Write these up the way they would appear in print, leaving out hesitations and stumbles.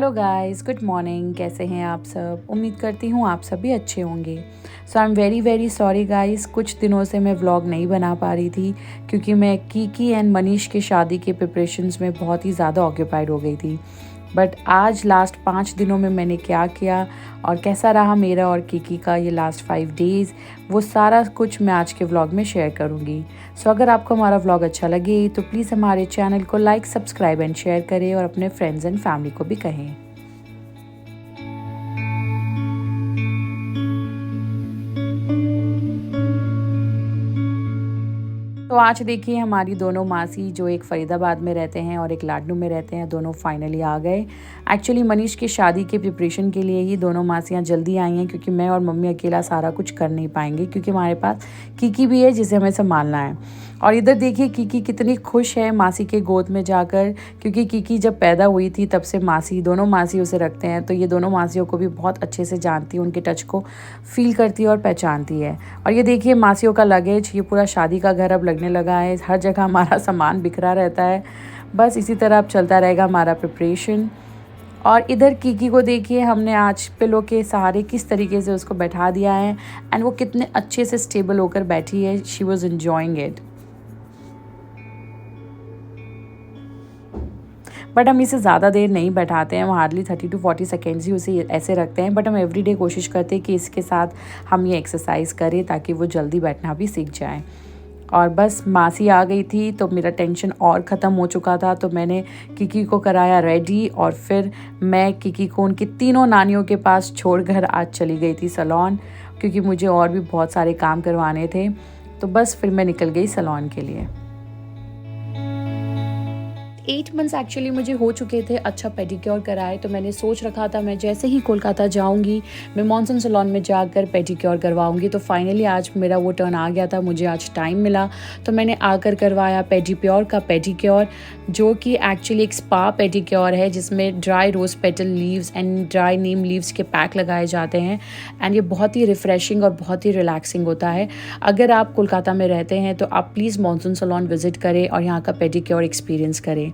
Hello guys, good morning. कैसे हैं आप सब? उम्मीद करती हूँ आप सब भी अच्छे होंगे। So I am very sorry guys, कुछ दिनों से मैं व्लॉग नहीं बना पा रही थी क्योंकि मैं कीकी एंड मनीष की शादी के प्रिपरेशंस में बहुत ही ज़्यादा ऑक्यूपाइड हो गई थी। बट आज लास्ट 5 दिनों में मैंने क्या किया और कैसा रहा मेरा और कीकी का ये लास्ट 5 डेज़, वो सारा कुछ मैं आज के व्लॉग में शेयर करूँगी। सो अगर आपको हमारा व्लॉग अच्छा लगे तो प्लीज़ हमारे चैनल को लाइक, सब्सक्राइब एंड शेयर करें और अपने फ्रेंड्स एंड फैमिली को भी कहें। तो आज देखिए हमारी दोनों मासी, जो एक फ़रीदाबाद में रहते हैं और एक लाडनू में रहते हैं, दोनों फाइनली आ गए। एक्चुअली मनीष की शादी के प्रिपरेशन के लिए ही दोनों मासियाँ जल्दी आई हैं क्योंकि मैं और मम्मी अकेला सारा कुछ कर नहीं पाएंगे क्योंकि हमारे पास कीकी भी है जिसे हमें संभालना है। और इधर देखिए कीकी कितनी खुश है मासी के गोद में जाकर, क्योंकि कीकी जब पैदा हुई थी तब से दोनों मासी उसे रखते हैं, तो ये दोनों मासियों को भी बहुत अच्छे से जानती है, उनके टच को फील करती है और पहचानती है। और ये देखिए मासियों का लगेज, ये पूरा शादी का घर अब लगने लगा है, हर जगह हमारा सामान बिखरा रहता है। बस इसी तरह अब चलता रहेगा हमारा प्रिपरेशन। और इधर कीकी को देखिए हमने आज पिलो के सहारे किस तरीके से उसको बैठा दिया है एंड वो कितने अच्छे से स्टेबल होकर बैठी है। She was enjoying it. But हम इसे ज़्यादा देर नहीं बैठाते हैं, हम हार्डली 30 to 40 सेकेंड्स ही उसे ऐसे रखते हैं। बट हम एवरीडे कोशिश करते हैं कि इसके साथ हम ये एक्सरसाइज करें ताकि वो जल्दी बैठना भी सीख जाए। और बस मासी आ गई थी तो मेरा टेंशन और ख़त्म हो चुका था, तो मैंने कीकी को कराया रेडी और फिर मैं कीकी को उनकी तीनों नानियों के पास छोड़कर आज चली गई थी सैलून, क्योंकि मुझे और भी बहुत सारे काम करवाने थे। तो बस फिर मैं निकल गई सैलून के लिए। 8 मंथ्स एक्चुअली मुझे हो चुके थे अच्छा पेडिक्योर कराए, तो मैंने सोच रखा था मैं जैसे ही कोलकाता जाऊंगी मैं मॉनसन सैलून में जाकर पेडिक्योर करवाऊंगी। तो फाइनली आज मेरा वो टर्न आ गया था, मुझे आज टाइम मिला तो मैंने आकर करवाया पेडीप्योर का पेडिक्योर, जो कि एक्चुअली एक स्पा पेडिक्योर है जिसमें dry rose petal leaves and dry neem leaves के पैक लगाए जाते हैं। एंड ये बहुत ही रिफ़्रेशिंग और बहुत ही रिलैक्सिंग होता है। अगर आप कोलकाता में रहते हैं तो आप प्लीज़ मॉनसून सैलून विज़िट करें और यहाँ का पेडिक्योर एक्सपीरियंस करें।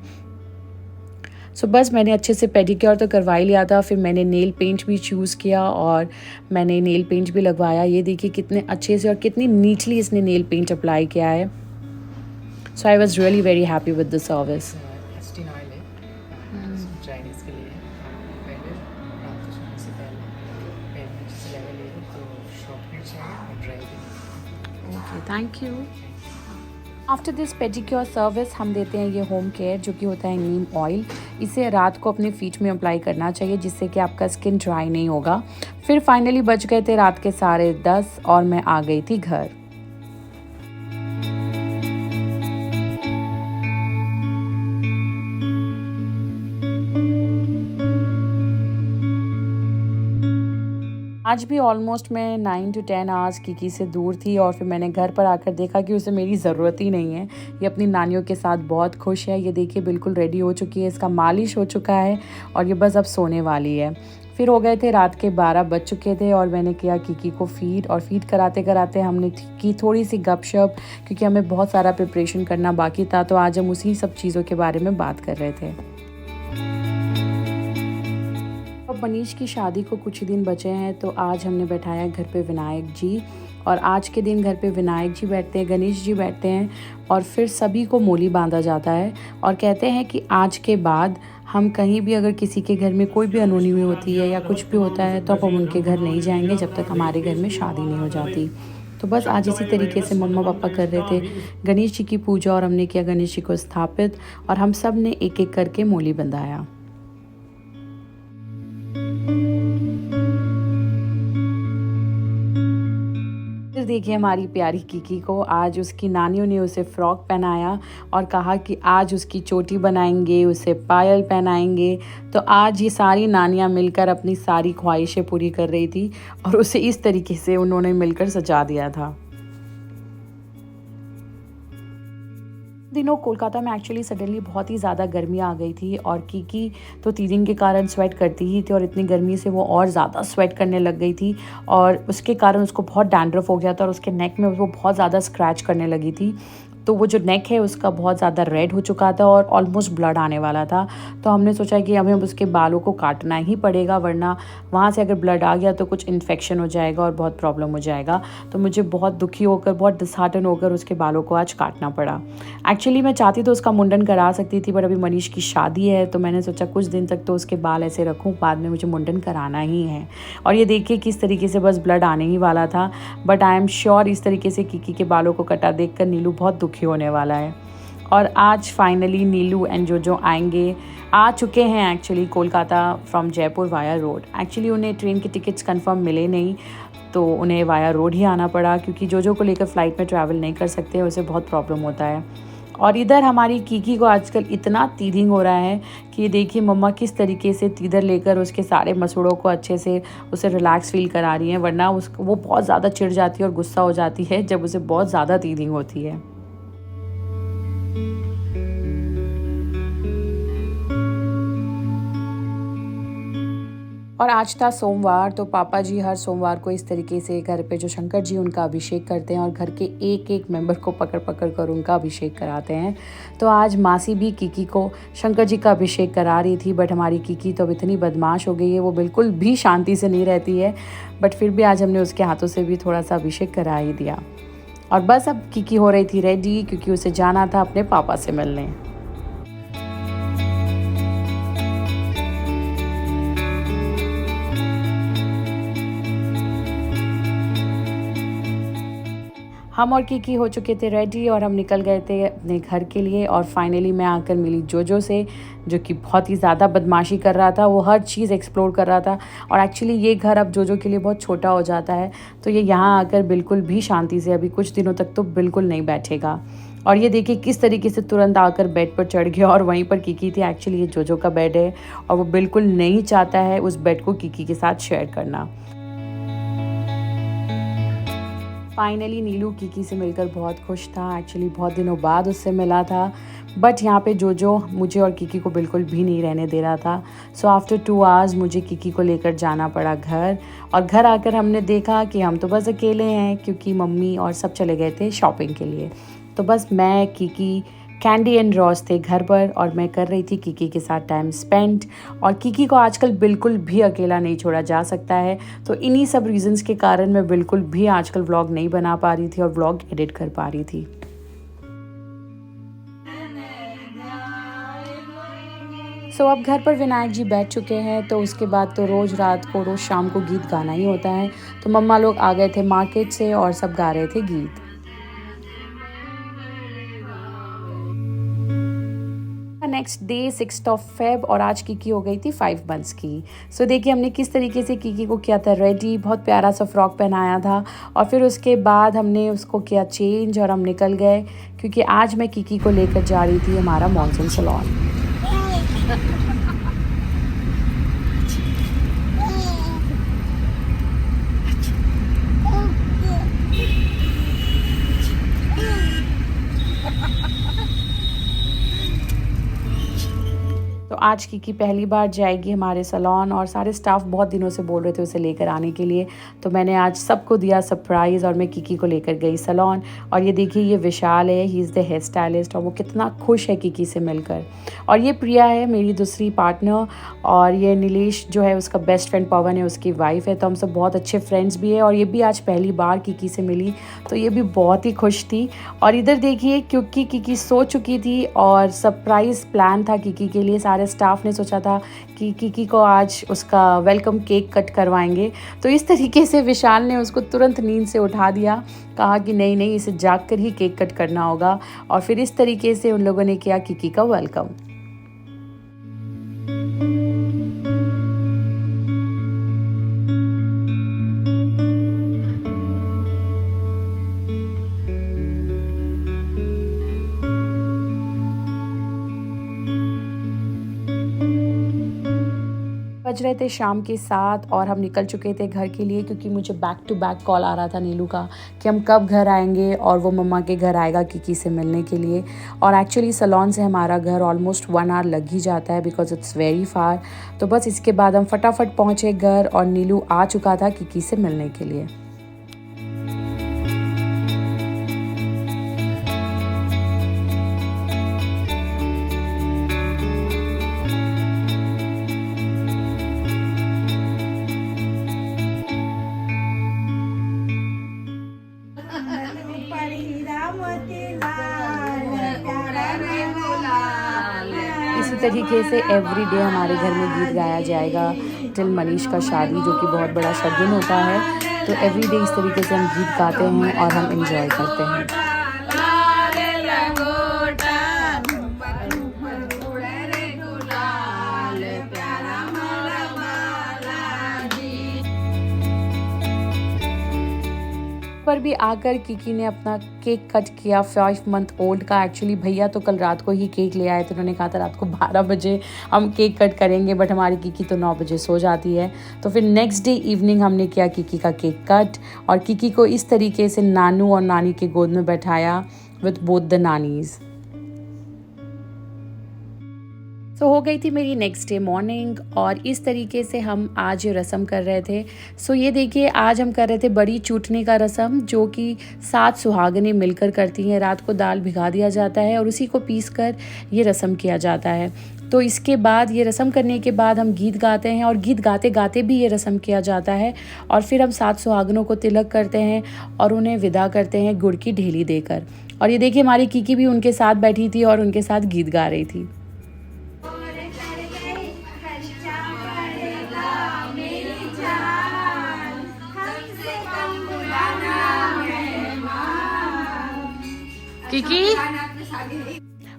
सो बस मैंने अच्छे से पेडिक्योर तो करवा ही लिया था, फिर मैंने नेल पेंट भी चूज़ किया और मैंने नेल पेंट भी लगवाया। ये देखिए कितने अच्छे से और कितनी नीटली इसने नेल पेंट अप्लाई किया है। So I was really very happy with the service. Chinese के लिए पहले रात को सोने से पहले पैर में अच्छे से लगा लेंगे तो शॉर्ट हेयर चाहिए और dry. Okay, thank you. After this pedicure service हम देते हैं ये होम केयर, जो कि होता है नीम ऑयल। इसे रात को अपने फीट में अप्लाई करना चाहिए जिससे कि आपका स्किन ड्राई नहीं होगा। फिर फाइनली बज गए थे रात के 10:30 और मैं आ गई थी घर। आज भी ऑलमोस्ट मैं 9 to 10 आवर्स कीकी से दूर थी और फिर मैंने घर पर आकर देखा कि उसे मेरी ज़रूरत ही नहीं है। ये अपनी नानियों के साथ बहुत खुश है। ये देखिए बिल्कुल रेडी हो चुकी है, इसका मालिश हो चुका है और ये बस अब सोने वाली है। फिर हो गए थे रात के 12 बज चुके थे और मैंने किया कीकी को फीड, और फीड कराते कराते हमने की थोड़ी सी गपशप, क्योंकि हमें बहुत सारा प्रिपरेशन करना बाकी था। तो आज हम उसी सब चीज़ों के बारे में बात कर रहे थे। अब मनीष की शादी को कुछ ही दिन बचे हैं, तो आज हमने बैठाया घर पे विनायक जी। और आज के दिन घर पे विनायक जी बैठते हैं, गणेश जी बैठते हैं और फिर सभी को मोली बांधा जाता है। और कहते हैं कि आज के बाद हम कहीं भी अगर किसी के घर में कोई भी अनहोनी होती है या कुछ भी होता है तो अब हम उनके घर नहीं जाएंगे जब तक हमारे घर में शादी नहीं हो जाती। तो बस आज इसी तरीके से मम्मा पापा कर रहे थे गणेश जी की पूजा और हमने किया गणेश जी को स्थापित और हम सब ने एक एक करके मोली बंधाया। फिर देखिए हमारी प्यारी कीकी को आज उसकी नानियों ने उसे फ्रॉक पहनाया और कहा कि आज उसकी चोटी बनाएंगे, उसे पायल पहनाएंगे। तो आज ये सारी नानियाँ मिलकर अपनी सारी ख्वाहिशें पूरी कर रही थी और उसे इस तरीके से उन्होंने मिलकर सजा दिया था। दिनों कोलकाता में एक्चुअली सडनली बहुत ही ज़्यादा गर्मी आ गई थी और कीकी तो टीजिंग के कारण स्वेट करती ही थी और इतनी गर्मी से वो और ज़्यादा स्वेट करने लग गई थी और उसके कारण उसको बहुत डैंड्रफ हो गया था और उसके नेक में वो बहुत ज़्यादा स्क्रैच करने लगी थी। तो वो जो नेक है उसका बहुत ज़्यादा रेड हो चुका था और ऑलमोस्ट ब्लड आने वाला था। तो हमने सोचा कि हमें उसके बालों को काटना ही पड़ेगा, वरना वहाँ से अगर ब्लड आ गया तो कुछ इन्फेक्शन हो जाएगा और बहुत प्रॉब्लम हो जाएगा। तो मुझे बहुत दुखी होकर, बहुत डिसहार्टन होकर उसके बालों को आज काटना पड़ा। एक्चुअली मैं चाहती तो उसका मुंडन करा सकती थी, बट अभी मनीष की शादी है तो मैंने सोचा कुछ दिन तक तो उसके बाल ऐसे रखूँ, बाद में मुझे मुंडन कराना ही है। और ये देखिए किस तरीके से बस ब्लड आने ही वाला था, बट आई एम श्योर इस तरीके से किकी के बालों को कटा देखकर नीलू बहुत दुखी होने वाला है। और आज फाइनली नीलू एंड जोजो आ चुके हैं actually Kolkata from Jaipur via road. Actually उन्हें ट्रेन की टिकट्स कंफर्म मिले नहीं, तो उन्हें वाया रोड ही आना पड़ा, क्योंकि जोजो को लेकर फ़्लाइट में ट्रैवल नहीं कर सकते, उसे बहुत प्रॉब्लम होता है। और इधर हमारी कीकी को आजकल इतना तीदिंग हो रहा है कि देखिए मम्मा किस तरीके से तीदर लेकर उसके सारे मसूड़ों को अच्छे से उसे रिलैक्स फील करा रही हैं, वरना वो बहुत ज़्यादा चिढ़ जाती है और गुस्सा हो जाती है जब उसे बहुत ज़्यादा तीदिंग होती है। और आज था सोमवार, तो पापा जी हर सोमवार को इस तरीके से घर पे जो शंकर जी उनका अभिषेक करते हैं और घर के एक एक मेंबर को पकड़ पकड़ कर उनका अभिषेक कराते हैं। तो आज मासी भी कीकी को शंकर जी का अभिषेक करा रही थी, बट हमारी कीकी तो अब इतनी बदमाश हो गई है, वो बिल्कुल भी शांति से नहीं रहती है। बट फिर भी आज हमने उसके हाथों से भी थोड़ा सा अभिषेक करा ही दिया। और बस अब कीकी हो रही थी रेडी, क्योंकि उसे जाना था अपने पापा से मिलने। हम और कीकी हो चुके थे रेडी और हम निकल गए थे अपने घर के लिए। और फाइनली मैं आकर मिली जोजो से, जो कि बहुत ही ज़्यादा बदमाशी कर रहा था, वो हर चीज़ एक्सप्लोर कर रहा था। और एक्चुअली ये घर अब जोजो के लिए बहुत छोटा हो जाता है, तो ये यहाँ आकर बिल्कुल भी शांति से अभी कुछ दिनों तक तो बिल्कुल नहीं बैठेगा। और ये देखिए किस तरीके से तुरंत आकर बेड पर चढ़ गया, और वहीं पर कीकी थी। एक्चुअली ये जोजो का बेड है और वो बिल्कुल नहीं चाहता है उस बेड को कीकी के साथ शेयर करना। फाइनली नीलू कीकी से मिलकर बहुत खुश था। एक्चुअली बहुत दिनों बाद उससे मिला था, बट यहाँ पे जोजो मुझे और कीकी को बिल्कुल भी नहीं रहने दे रहा था। सो आफ्टर 2 आवर्स मुझे कीकी को लेकर जाना पड़ा घर। और घर आकर हमने देखा कि हम तो बस अकेले हैं, क्योंकि मम्मी और सब चले गए थे शॉपिंग के लिए। तो बस मैं, कीकी, कैंडी एंड रॉस थे घर पर, और मैं कर रही थी कीकी के साथ टाइम स्पेंड। और कीकी को आजकल बिल्कुल भी अकेला नहीं छोड़ा जा सकता है, तो इन्हीं सब रीजंस के कारण मैं बिल्कुल भी आजकल व्लॉग नहीं बना पा रही थी और व्लॉग एडिट कर पा रही थी। सो अब घर पर विनायक जी बैठ चुके हैं, तो उसके बाद तो रोज़ रात को, रोज़ शाम को गीत गाना ही होता है। तो मम्मा लोग आ गए थे मार्केट से और सब गा रहे थे गीत। नेक्स्ट डे 6 फेब और आज कीकी हो गई थी 5 मंथ्स की। सो देखिए हमने किस तरीके से कीकी को किया था रेडी, बहुत प्यारा सा फ्रॉक पहनाया था। और फिर उसके बाद हमने उसको किया चेंज और हम निकल गए, क्योंकि आज मैं कीकी को लेकर जा रही थी हमारा मॉनसून सैलून। तो आज कीकी पहली बार जाएगी हमारे सैलून, और सारे स्टाफ बहुत दिनों से बोल रहे थे उसे लेकर आने के लिए। तो मैंने आज सबको दिया सरप्राइज़ और मैं कीकी को लेकर गई सैलून। और ये देखिए ये विशाल है, he is the hair stylist, और वो कितना खुश है कीकी से मिलकर। और ये प्रिया है मेरी दूसरी पार्टनर, और ये नीलेश जो है उसका बेस्ट फ्रेंड पवन है, उसकी वाइफ है। तो हम सब बहुत अच्छे फ्रेंड्स भी है, और ये भी आज पहली बार कीकी से मिली, तो ये भी बहुत ही खुश थी। और इधर देखिए क्योंकि कीकी सो चुकी थी और सरप्राइज़ प्लान था कीकी के लिए, सारे स्टाफ ने सोचा था कि कीकी को आज उसका वेलकम केक कट करवाएंगे। तो इस तरीके से विशाल ने उसको तुरंत नींद से उठा दिया, कहा कि नहीं नहीं इसे जाग कर ही केक कट करना होगा। और फिर इस तरीके से उन लोगों ने किया कीकी का वेलकम। बज रहे थे शाम के 7 और हम निकल चुके थे घर के लिए, क्योंकि मुझे बैक टू बैक कॉल आ रहा था नीलू का कि हम कब घर आएंगे, और वो मम्मा के घर आएगा कीकी से मिलने के लिए। और एक्चुअली सैलून से हमारा घर ऑलमोस्ट 1 आवर लग ही जाता है, बिकॉज इट्स वेरी फार। तो बस इसके बाद हम फटाफट पहुँचे घर और नीलू आ चुका था कीकी से मिलने के लिए। इसी तरीके से एवरी डे हमारे घर में गीत गाया जाएगा टिल मनीष का शादी, जो कि बहुत बड़ा शगुन होता है। तो एवरी डे इस तरीके से हम गीत गाते हैं और हम इंजॉय करते हैं। पर भी आकर किकी ने अपना केक कट किया 5 मंथ ओल्ड का। एक्चुअली भैया तो कल रात को ही केक ले आए थे, उन्होंने कहा था रात को 12 बजे हम केक कट करेंगे, बट हमारी किकी तो 9 बजे सो जाती है। तो फिर नेक्स्ट डे इवनिंग हमने किया किकी का केक कट और किकी को इस तरीके से नानू और नानी के गोद में बैठाया विद बोथ द नानीज़। तो हो गई थी मेरी नेक्स्ट डे मॉर्निंग और इस तरीके से हम आज ये रस्म कर रहे थे। सो ये देखिए, आज हम कर रहे थे बड़ी चूटने का रस्म, जो कि 7 सुहागनें मिलकर करती हैं। रात को दाल भिगा दिया जाता है और उसी को पीस कर ये रस्म किया जाता है। तो इसके बाद ये रस्म करने के बाद हम गीत गाते हैं और गीत गाते गाते भी ये रस्म किया जाता है। और फिर हम 7 सुहागनों को तिलक करते हैं और उन्हें विदा करते हैं गुड़ की ढेली देकर। और ये देखिए, हमारी किकी भी उनके साथ बैठी थी और उनके साथ गीत गा रही थी। किकी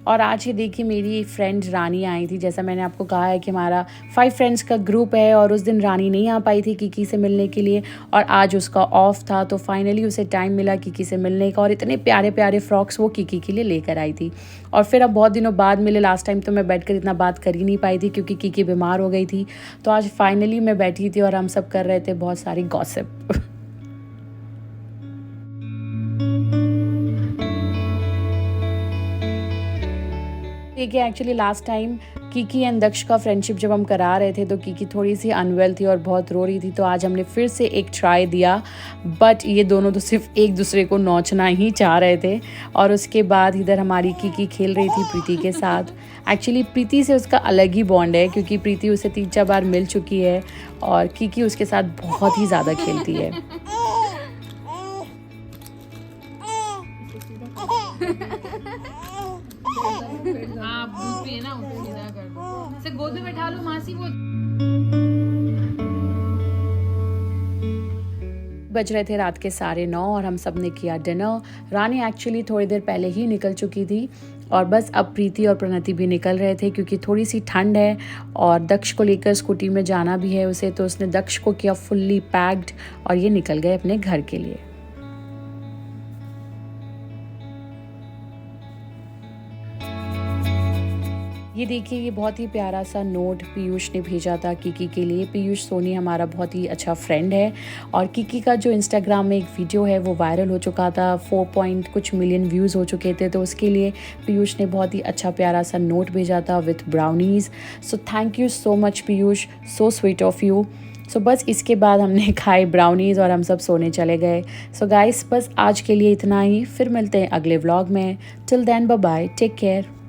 और आज ये देखिए, मेरी फ्रेंड रानी आई थी। जैसा मैंने आपको कहा है कि हमारा 5 फ्रेंड्स का ग्रुप है और उस दिन रानी नहीं आ पाई थी किकी से मिलने के लिए और आज उसका ऑफ था। तो फाइनली उसे टाइम मिला किकी से मिलने का और इतने प्यारे प्यारे फ्रॉक्स वो किकी के लिए लेकर आई थी। और फिर अब बहुत दिनों बाद मिले। लास्ट टाइम तो मैं बैठकर इतना बात कर ही नहीं पाई थी क्योंकि किकी बीमार हो गई थी। तो आज फाइनली मैं बैठी थी और हम सब कर रहे थे बहुत सारी गॉसिप। देखिए, actually last time Kiki and Daksh का फ्रेंडशिप जब हम करा रहे थे तो किकी थोड़ी सी अनवेल थी और बहुत रो रही थी। तो आज हमने फिर से एक ट्राई दिया, बट ये दोनों तो सिर्फ एक दूसरे को नोचना ही चाह रहे थे। और उसके बाद इधर हमारी किकी खेल रही थी प्रीति के साथ। एक्चुअली प्रीति से उसका अलग ही बॉन्ड है क्योंकि प्रीति उसे 3-4 बार मिल चुकी है और किकी उसके साथ बहुत ही ज़्यादा खेलती है। दूध पिए ना, उसे सीधा कर दो, इसे गोद में बैठा लो मासी। वो बज रहे थे रात के 9:30 और हम सब ने किया डिनर। रानी एक्चुअली थोड़ी देर पहले ही निकल चुकी थी और बस अब प्रीति और प्रणति भी निकल रहे थे क्योंकि थोड़ी सी ठंड है और दक्ष को लेकर स्कूटी में जाना भी है उसे। तो उसने दक्ष को किया फुल्ली पैक्ड और ये निकल गए अपने घर के लिए। ये देखिए, ये बहुत ही प्यारा सा नोट पीयूष ने भेजा था किकी के लिए। पीयूष सोनी हमारा बहुत ही अच्छा फ्रेंड है और किकी का जो इंस्टाग्राम में एक वीडियो है वो वायरल हो चुका था, 4 कुछ मिलियन व्यूज़ हो चुके थे। तो उसके लिए पीयूष ने बहुत ही अच्छा प्यारा सा नोट भेजा था with brownies. So thank you so much Piyush, so sweet of you. So बस इसके बाद हमने खाए ब्राउनीज़ और हम सब सोने चले गए। सो गाइस, बस आज के लिए इतना ही। फिर मिलते हैं अगले व्लॉग में। Till then bye bye, take care.